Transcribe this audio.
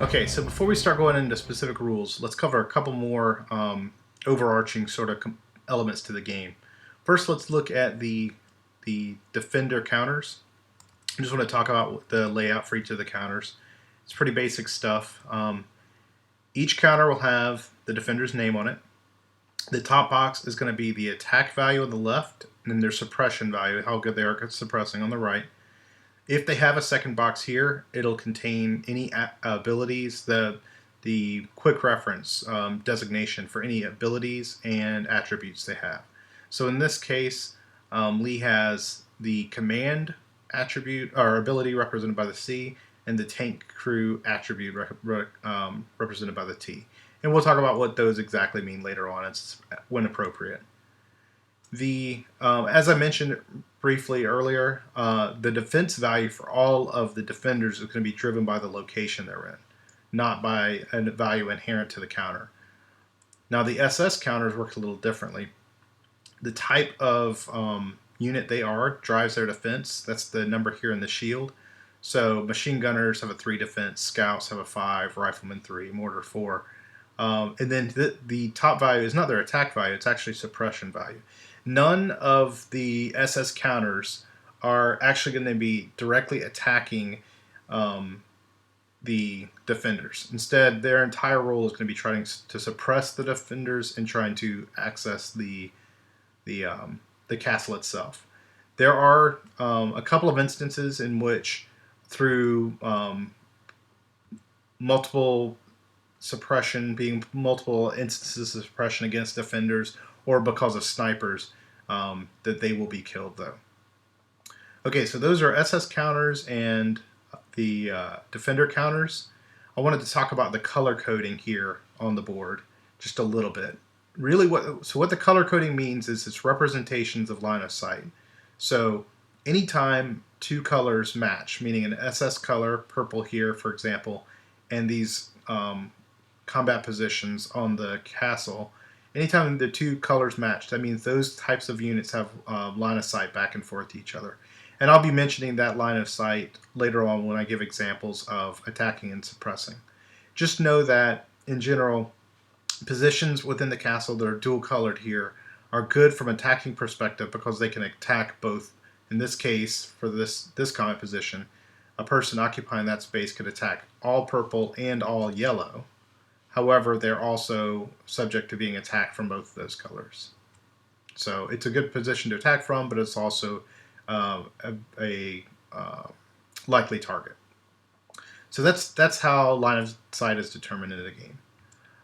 Okay, so before we start going into specific rules, let's cover a couple more overarching sort of elements to the game. First, let's look at the defender counters. I just want to talk about the layout for each of the counters. It's pretty basic stuff. Each counter will have the defender's name on it. The top box is going to be the attack value on the left, and then their suppression value, how good they are at suppressing, on the right. If they have a second box here, it'll contain any abilities, the quick reference designation for any abilities and attributes they have. So in this case, Lee has the command attribute or ability represented by the C, and the tank crew attribute represented by the T. And we'll talk about what those exactly mean later on, when appropriate. As I mentioned briefly earlier, the defense value for all of the defenders is going to be driven by the location they're in, not by a value inherent to the counter. Now the SS counters work a little differently. The type of unit they are drives their defense. That's the number here in the shield. So machine gunners have a 3 defense, scouts have a 5, riflemen 3, mortar 4. And then the top value is not their attack value, it's actually suppression value. None of the SS counters are actually going to be directly attacking the defenders. Instead, their entire role is going to be trying to suppress the defenders and trying to access the castle itself. There are a couple of instances in which, through multiple instances of suppression against defenders, or because of snipers, that they will be killed, though. Okay, so those are SS counters and the defender counters. I wanted to talk about the color coding here on the board just a little bit. Really, what the color coding means is it's representations of line of sight. So anytime two colors match, meaning an SS color, purple here, for example, and these combat positions on the castle, anytime the two colors match, that means those types of units have line of sight back and forth to each other. And I'll be mentioning that line of sight later on when I give examples of attacking and suppressing. Just know that, in general, positions within the castle that are dual colored here are good from an attacking perspective because they can attack both. In this case, for this combat position, a person occupying that space could attack all purple and all yellow. However, they're also subject to being attacked from both of those colors. So it's a good position to attack from, but it's also a likely target. So that's how line of sight is determined in the game.